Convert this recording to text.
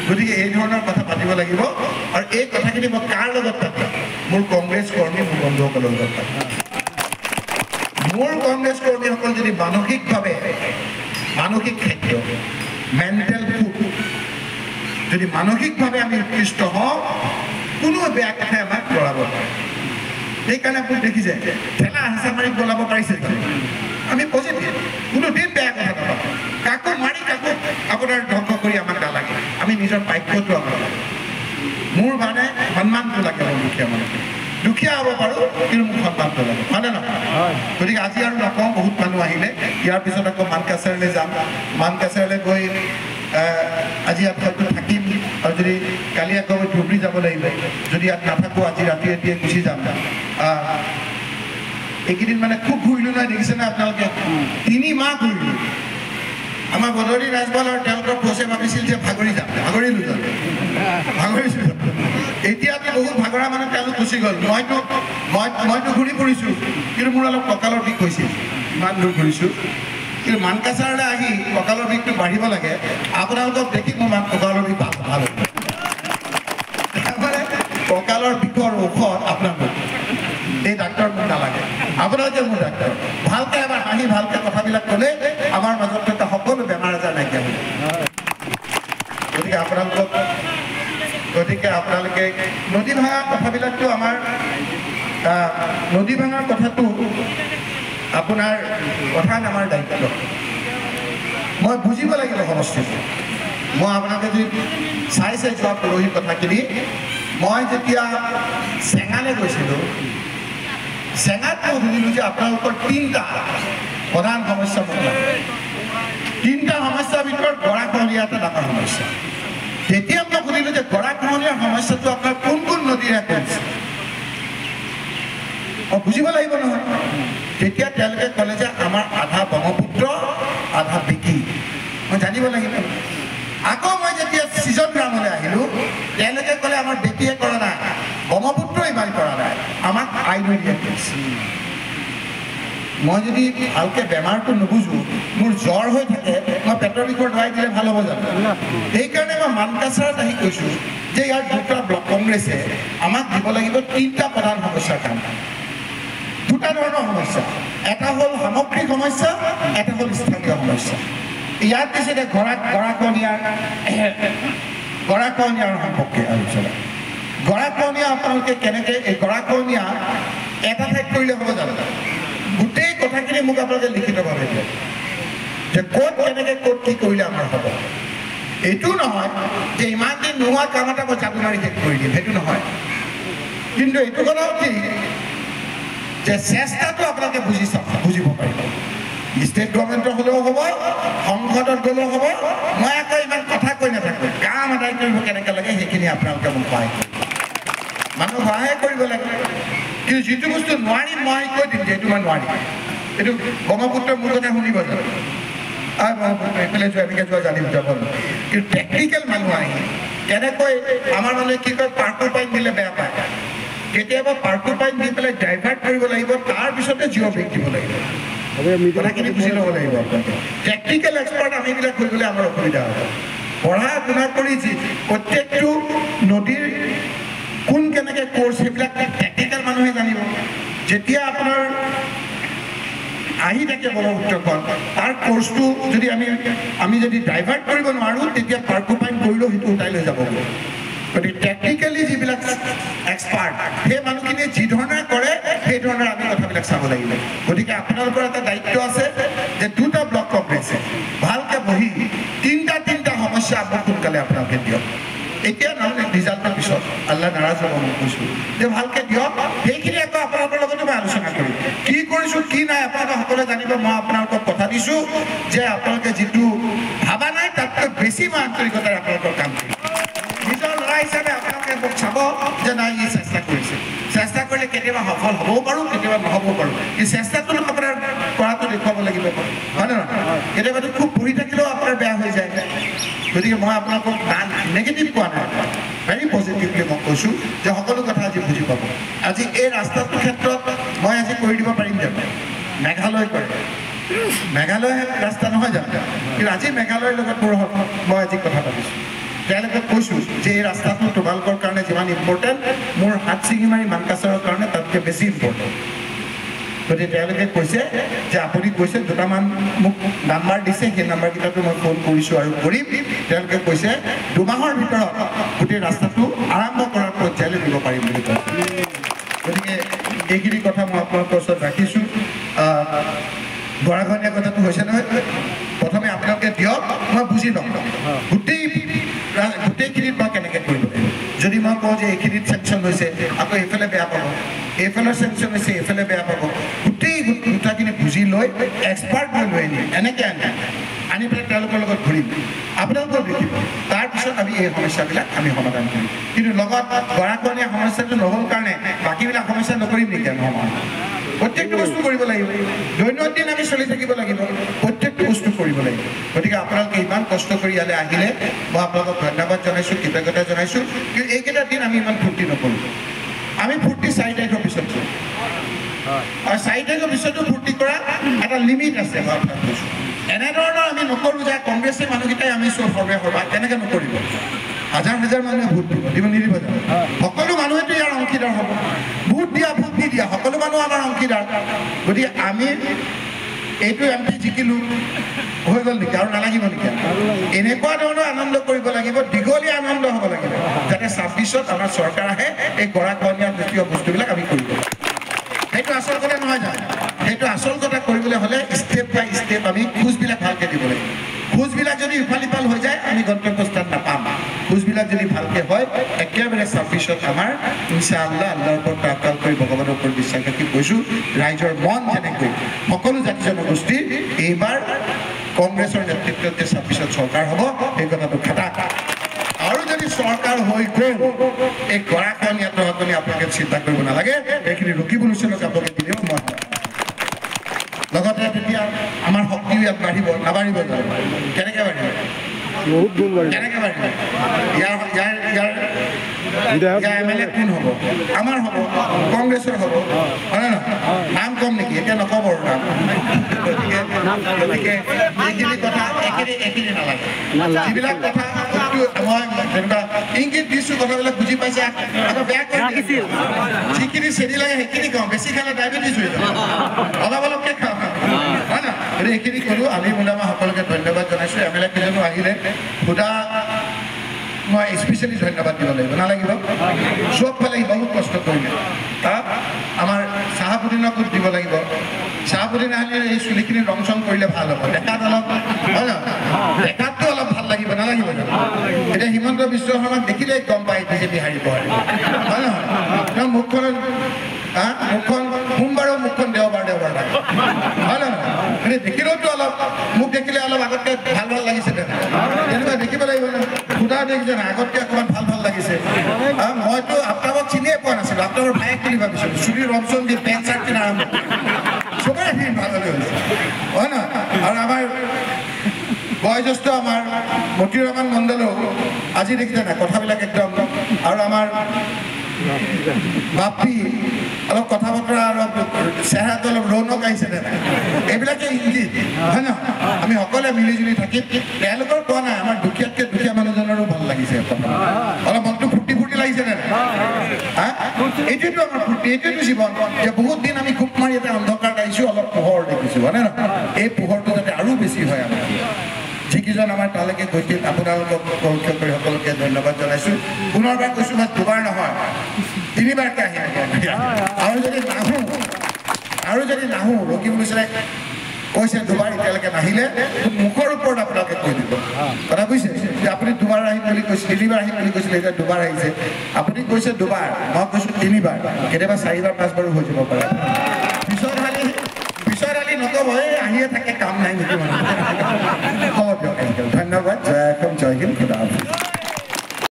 গতিকে এই ধৰণৰ কথা পাতিব লাগিব আৰু এই কথাখিনি মই কাৰ লগত পাতিম মোৰ কংগ্ৰেছ কৰ্মী মোৰ বন্ধুসকলৰ লগত পাতিম মোৰ কংগ্ৰেছ কৰ্মীসকল যদি মানসিকভাৱে মানসিক খাদ্য মেণ্টেল ফুড যদি মানসিকভাৱে আমি উৎকৃষ্ট হওঁ কোনো বেয়া কথাই আমাক কৰাব নোৱাৰে সেইকাৰণে আপুনি দেখিছে ঠেলা হেঁচা মাৰি গলাব পাৰিছে আমি পজিটিভ কোনোদিন বেয়া কথা নাপাওঁ কাকো মাৰি কাকো আপোনাৰ ধ্বংস কৰি আমাক নালাগে আমি নিজৰ প্ৰাপ্যটো আমাক লাগে মোৰ মানে সন্মানটো লাগে মোৰ দুখীয়া হ'ব পাৰোঁ কিন্তু মোক সন্মানটো লাগে হয়নে নহয় গতিকে আজি আৰু নকওঁ বহুত মানুহ আহিলে ইয়াৰ পিছত আকৌ মানকাছাৰলৈ যাম মানকাছাৰলৈ গৈ আজি ইয়াত হয়তো থাকিম আৰু যদি কালি আকৌ ধুবুৰী যাব লাগিব যদি ইয়াত নাথাকোঁ আজি ৰাতি ৰাতিয়ে গুচি যাম এইকেইদিন মানে খুব ঘূৰিলোঁ নহয় দেখিছেনে আপোনালোকে 3 মাহ ঘূৰিলোঁ আমাৰ বদলি ৰাজপাল আৰু তেওঁলোকৰ ফৌজে ভাবিছিল যে ভাগৰি যাম ভাগৰিলোঁ ভাগৰিছোঁ এতিয়াতো বহুত ভাগৰা মানুহ তেওঁলোক গুচি গ'ল মইতো ঘূৰি ফুৰিছোঁ কিন্তু মোৰ অলপ কঁকালৰ বিষ হৈছিল ইমান দূৰ ঘূৰিছোঁ কিন্তু মানকাছাৰলৈ আহি কঁকালৰ বিষটো বাঢ়িব লাগে আপোনালোকক দেখি মোৰ কঁকালৰ বিষ ভাল হ'ব তাৰমানে কঁকালৰ বিষৰ ঔষধ আপোনালোক এই ডাক্তৰ মোক নালাগে আপোনালোকে মোৰ ডাক্তৰ ভালকৈ এবাৰ হাঁহি ভালকৈ কথাবিলাক ক'লে আমাৰ মাজত থকা সকলো বেমাৰ আজাৰ নাইকিয়া হৈ গতিকে আপোনালোকে নদী ভাঙা কথাবিলাকতো আমাৰ নদী ভাঙাৰ কথাটো আপোনাৰ প্ৰধান আমাৰ দায়িত্ব মই বুজিব লাগিব সমষ্টিটো মই আপোনালোকে যদি চাইছে যোৱা পৰহি কথাখিনি মই যেতিয়া চেঙালৈ গৈছিলোঁ চেঙাত মই সুধিলোঁ যে আপোনালোকৰ 3টা প্ৰধান সমস্যা মোক লাগে 3টা সমস্যাৰ ভিতৰত গৰাখহনীয়া এটা ডাঙৰ সমস্যা তেতিয়া মই সুধিলোঁ যে গৰাখহনীয়াৰ সমস্যাটো আপোনাৰ কোন কোন নদীৰে কৰিছে মই বুজিব লাগিব নহয় তেতিয়া তেওঁলোকে ক'লে যে আমাৰ আধা ব্ৰহ্মপুত্ৰ আধা বিকি মই জানিব লাগিব আকৌ মই যেতিয়া ছিজন গ্ৰামলৈ আহিলোঁ তেওঁলোকে ক'লে আমাৰ বেকিয়ে কৰা নাই ব্ৰহ্মপুত্ৰ ইমান কৰা নাই আমাক আই নদীয়ে কৰিছে মই যদি ভালকৈ বেমাৰটো নুবুজোঁ মোৰ জ্বৰ হৈ থাকে মই পেটৰ বিষৰ দৱাই দিলে ভাল হ'ব জানো সেইকাৰণে মই মানকাছাৰত আহি কৈছোঁ যে ইয়াৰ 2টা ব্লক কংগ্ৰেছে আমাক দিব লাগিব 3টা প্ৰধান সমস্যাৰ কাম 2টা ধৰণৰ সমস্যা এটা হ'ল সামগ্ৰিক সমস্যা এটা হ'ল স্থানীয় সমস্যা ইয়াৰ পিছতে গৰাখহনীয়াৰ সম্পৰ্কে আলোচনা গৰাখহনীয়া আপোনালোকে কেনেকৈ এই গৰাখহনীয়া এটা ঠাইত কৰিলে হ'ব জানো গোটেই কথাখিনি মোক আপোনালোকে লিখিতভাৱে দিয়ে যে ক'ত কেনেকৈ ক'ত কি কৰিলে আমাৰ হ'ব এইটো নহয় যে ইমান দিন নোহোৱা কাম এটা মই চাবি মাৰি শেষ কৰি দিম সেইটো নহয় কিন্তু এইটো কথাও ঠিক যে চেষ্টাটো আপোনালোকে বুজিব পাৰিব ষ্টেট গভৰ্ণমেণ্টৰ হ'লেও হ'ব সংসদত গ'লেও হ'ব মই আকৌ ইমান কথা কৈ নাথাকোঁ কাম আদায় কৰিব কেনেকৈ লাগে সেইখিনি আপোনালোকে মোক সহায় কৰিব মানুহ সহায় কৰিব লাগে কিন্তু যিটো বস্তু নোৱাৰিম মই কৈ দিম যে এইটো মই নোৱাৰিম এইটো ব্ৰহ্মপুত্ৰৰ মোৰ কথা শুনিব জানো ব্ৰহ্মপুত্ৰ এইফালে যোৱা এনেকৈ যোৱা জানিব যাব কিন্তু টেকনিকেল মানুহ আহি কেনেকৈ আমাৰ মানুহে কি কয় পাৰ্কুৰ পাইন দিলে বেয়া পায় কেতিয়াবা পাৰ্কুৰ পাইন দি পেলাই ডাইভাৰ্ট কৰিব লাগিব তাৰপিছতে জিঅ' ব্ৰেক দিব লাগিব কথাখিনি বুজি ল'ব লাগিব আপোনালোকে টেকনিকেল এক্সপাৰ্ট আমিবিলাক হৈ গ'লে আমাৰ অসুবিধা হ'ব পঢ়া শুনা কৰি প্ৰত্যেকটো নদীৰ কোন কেনেকৈ কোৰ্চ সেইবিলাক টেকনিকেল মানুহে জানিব যেতিয়া আপোনাৰ আহি থাকে ব্ৰহ্মপুত্ৰখন তাৰ কোৰ্চটো যদি আমি যদি ডাইভাৰ্ট কৰিব নোৱাৰোঁ তেতিয়া পাৰ্কুৰ পাইন কৰিলেও সেইটো উঠাই লৈ যাব গতিকে টেকনিকেলি যিবিলাক এক্সপাৰ্ট সেই মানুহখিনিয়ে যি ধৰণে কৰে সেই ধৰণে আমি কথাবিলাক চাব লাগিব গতিকে আপোনালোকৰ এটা দায়িত্ব আছে যে 2টা ব্লক কংগ্ৰেছে ভালকৈ বহি 3টা সমস্যা আমাক সোনকালে আপোনালোকে দিয়ক এতিয়া নহ'লে ৰিজাল্টৰ পিছত আল্লাহ নাৰাজ হ'ব মই কৈছোঁ যে ভালকৈ দিয়ক সেইখিনি আকৌ আপোনালোকৰ লগতো মই আলোচনা কৰিম কি কৰিছোঁ কি নাই আপোনালোকে সকলোৱে জানিব মই আপোনালোকক কথা দিছোঁ যে আপোনালোকে যিটো ভাবা নাই তাতকৈ বেছি মই আন্তৰিকতাৰে আপোনালোকৰ কাম কৰিম নিজৰ ল'ৰা হিচাপে আপোনালোকে মোক চাব যে নাই ই চেষ্টা কৰিছে চেষ্টা কৰিলে কেতিয়াবা সফল হ'বও পাৰোঁ কেতিয়াবা নহ'বও পাৰোঁ এই চেষ্টাটো আপোনাৰ কৰাটো দেখুৱাব লাগিব হয়নে নহয় কেতিয়াবাতো খুব পঢ়ি থাকিলেও আপোনাৰ বেয়া হৈ যায় গতিকে মই আপোনালোকক নেগেটিভ কোৱা নাই ভেৰি পজিটিভলি মই কৈছোঁ যে সকলো কথা আজি বুজি পাব আজি এই ৰাস্তাটোৰ ক্ষেত্ৰত মই আজি কৰি দিব পাৰিম জানো মেঘালয় কৰে মেঘালয় ৰাস্তা নহয় জানো কিন্তু আজি মেঘালয়ৰ লগত মোৰ মই আজি কথা পাতিছোঁ তেওঁলোকে কৈছোঁ যে এই ৰাস্তাটো তোমালোকৰ কাৰণে যিমান ইম্পৰ্টেণ্ট মোৰ হাটশিঙিমাৰী মানকাছাৰৰ কাৰণে তাতকৈ বেছি ইম্পৰ্টেণ্ট গতিকে তেওঁলোকে কৈছে যে আপুনি কৈছে দুটামান মোক নাম্বাৰ দিছে সেই নাম্বাৰকেইটাতো মই ফোন কৰিছোঁ আৰু কৰিম তেওঁলোকে কৈছে 2 মাহৰ ভিতৰত গোটেই ৰাস্তাটো আৰম্ভ কৰাৰ পৰ্যায়লৈ দিব পাৰিম বুলি কৈছে গতিকে এইখিনি কথা মই আপোনালোকৰ ওচৰত ৰাখিছোঁ গৰাখহনীয়া কথাটো হৈছে নহয় প্ৰথমে আপোনালোকে দিয়ক মই বুজি লম গোটেইখিনিত মই কেনেকৈ কৰিব লাগিব যদি মই কওঁ যে এইখিনিত চেংচন হৈছে আকৌ এইফালে বেয়া পাব এইফালৰ চেংচন হৈছে এইফালে বেয়া পাব গোটাখিনি বুজি লৈ এক্সপাৰ্ট লৈ আনি এনেকৈ আনি পেলাই তেওঁলোকৰ লগত ঘূৰিম আপোনালোকক দেখিব তাৰপিছত আমি এই সমস্যাবিলাক আমি সমাধান কৰিম কিন্তু লগত গৰাখহনীয়া সমস্যাটো নহ'ল কাৰণে বাকীবিলাক সমস্যা নকৰিম নেকি আমি সমাধান প্ৰত্যেকটো বস্তু কৰিব লাগিব দৈনন্দিন আমি চলি থাকিব লাগিব প্ৰত্যেকটো বস্তু কৰিব লাগিব গতিকে আপোনালোকে ইমান কষ্ট কৰি ইয়ালৈ আহিলে মই আপোনালোকক ধন্যবাদ জনাইছোঁ কৃতজ্ঞতা জনাইছোঁ কিন্তু এইকেইটা দিন আমি ইমান ফূৰ্তি নকৰোঁ আমি ফূৰ্তি 4 তাৰিখৰ পিছত কৰোঁ আৰু 4 তাৰিখৰ পিছতো ফূৰ্তি কৰা এটা লিমিট আছে মই আপোনাক কৈছোঁ এনেধৰণৰ আমি নকৰোঁ যে কংগ্ৰেছে মানুহকেইটাই আমি সৰ্বে সৰ্বা তেনেকৈ নকৰিব হাজাৰ হাজাৰ মানুহে ভোট দিব নিদিব জানো সকলো মানুহেতো ইয়াৰ অংশীদাৰ হ'ব ভোট দিয়া ভোট নিদিয়া সকলো মানুহ আমাৰ অংশীদাৰ গতিকে আমি এইটো MP জিকিলোঁ হৈ গ'ল নেকি আৰু নালাগিব নেকি এনেকুৱা ধৰণৰ আনন্দ কৰিব লাগিব দীঘলীয়া আনন্দ হ'ব লাগিব যাতে 26ত আমাৰ চৰকাৰ আহে এই গৰাখহনীয়া জাতীয় বস্তুবিলাক আমি কৰিব সেইটো আচল কথা নহয় জানো সেইটো আচল কথা কৰিবলৈ হ'লে ষ্টেপ বাই ষ্টেপ আমি খোজবিলাক ভালকৈ দিব লাগিব খোজবিলাক যদি ইফাল ইফাল হৈ যায় আমি গন্তব্যস্থান নাপাম খোজবিলাক যদি ভালকৈ হয় একেবাৰে 26ত আমাৰ ইনশাআল্লাহ আল্লাহৰ ওপৰত তাৱাক্কুল কৰি ভগৱানৰ ওপৰত বিশ্বাস ৰাখি কৈছোঁ ৰাইজৰ মন যেনেকৈ সকলো জাতি জনগোষ্ঠীৰ এইবাৰ কংগ্ৰেছৰ নেতৃত্বত যে 26ত চৰকাৰ হ'ব সেই কথাটো খাটা আৰু যদি চৰকাৰ হৈ গ'ল এই গৰাখহনীয়াটো আপুনি আপোনালোকে চিন্তা কৰিব নালাগে এইখিনি ৰকিবুল হুছেইনক আপোনালোকে দিলেও মই লগতে তেতিয়া আমাৰ শক্তিও ইয়াত বাঢ়িব নাবাঢ়িব কেনেকৈ বাঢ়িব বহুত গুণ বাঢ়িব কেনেকৈ বাঢ়িব ইয়াৰ MLA কোন হ'ব আমাৰ হ'ব কংগ্ৰেছৰ হ'ব হয়নে নহয় নাম কম নেকি এতিয়া নক'ব আৰু নাম গতিকে এইখিনি কথা এইখিনি নালাগে যিবিলাক কথা মই যেনিবা ইংগিত দিছোঁ কথাবিলাক বুজি পাইছে আকৌ বেয়া কৰি যিখিনি চেনি লাগে সেইখিনি খাওঁ বেছি খালে ডায়েবেটিছ হৈ যাব অলপ অলপকৈ খাওঁ হয় না গতিকে এইখিনি কৰোঁ আমি মোলামা সকলোকে ধন্যবাদ জনাইছোঁ MLA কেইজনো আহিলে সুধা মই স্পেচিয়েলি ধন্যবাদ দিব লাগিব নালাগিব চবফালে বহুত কষ্ট কৰিলে তাত আমাৰ চাহাবুদ্দিনকো দিব লাগিব চাহাবুদ্দিন আহিলে এই চুলিখিনি ৰং চং কৰিলে ভাল হ'ব দেখাত অলপ হয় নহয় দেখাততো অলপ ভাল লাগিব নালাগিব এতিয়া হিমন্ত বিশ্ব শৰ্মাক দেখিলেই গম পায় বিজেপি হাৰিব হয় নহয় তেওঁ মুখখন সোমবাৰৰ মুখখন দেওবাৰ থাকে হয় নহয় কিন্তু দেখিলেওতো অলপ মোক দেখিলে অলপ আগতকৈ ভাল ভাল লাগিছে তেনেকুৱা দেখিব লাগিব ন সুধা দেখিছে না আগতকৈ অকণমান ভাল লাগিছে মইতো আপোনালোকক চিনিয়ে পোৱা নাছিলোঁ আপোনালোকৰ ভায়েক বুলি ভাবিছিলোঁ চুলি ৰং চং দি পেণ্ট চাৰ্ট কিনা আৰম্ভ চবৰে সেইখিনি ভাললৈ হৈছে হয় নহয় আৰু আমাৰ বয়োজ্যেষ্ঠ আমাৰ মতিউৰ ৰহমান মণ্ডলেও আজি দেখিছে না কথাবিলাক একদম আৰু আমাৰ বাপি অলপ কথা বতৰা অলপ চেহেৰাটো অলপ ৰৌনক আহিছে নে নাই এইবিলাকে ইংগিত হয় নহয় আমি সকলোৱে মিলিজুলি থাকিম তেওঁলোকৰ কোৱা নাই আমাৰ দুখীয়াতকৈ দুখীয়া মানুহজনৰো ভাল লাগিছে অলপ মনটো ফূৰ্তি লাগিছে নে নাই এইটোতো আমাৰ ফূৰ্তি এইটোতো জীৱন যে বহুত দিন আমি খুব মাৰি এটা অন্ধকাৰ আহিছোঁ অলপ পোহৰ দেখিছোঁ হয়নে নহয় এই পোহৰটো যাতে আৰু বেছি হয় আমাৰ যিকেইজন আমাৰ তালৈকে গৈছিল আপোনালোকক পৰোক্ষ কৰি সকলোকে ধন্যবাদ জনাইছোঁ পুনৰবাৰ কৈছোঁ মই দুবাৰ নহয় 3বাৰকৈ আহিম আৰু যদি নাহোঁ ৰকিবুল হুছেইনে কৈছে দুবাৰ এতিয়ালৈকে নাহিলে মুখৰ ওপৰত আপোনালোকে কৈ দিব কথা বুজিছে যে আপুনি দুবাৰ আহিম বুলি কৈছে 3বাৰ আহিম বুলি কৈছিলে এতিয়া দুবাৰ আহিছে আপুনি কৈছে দুবাৰ মই কৈছোঁ 3বাৰ কেতিয়াবা 4বাৰ 5বাৰো হৈ যাব পাৰে পিছত আলি নক'ব এই আহিয়ে থাকে কাম নাই নেকি মানুহ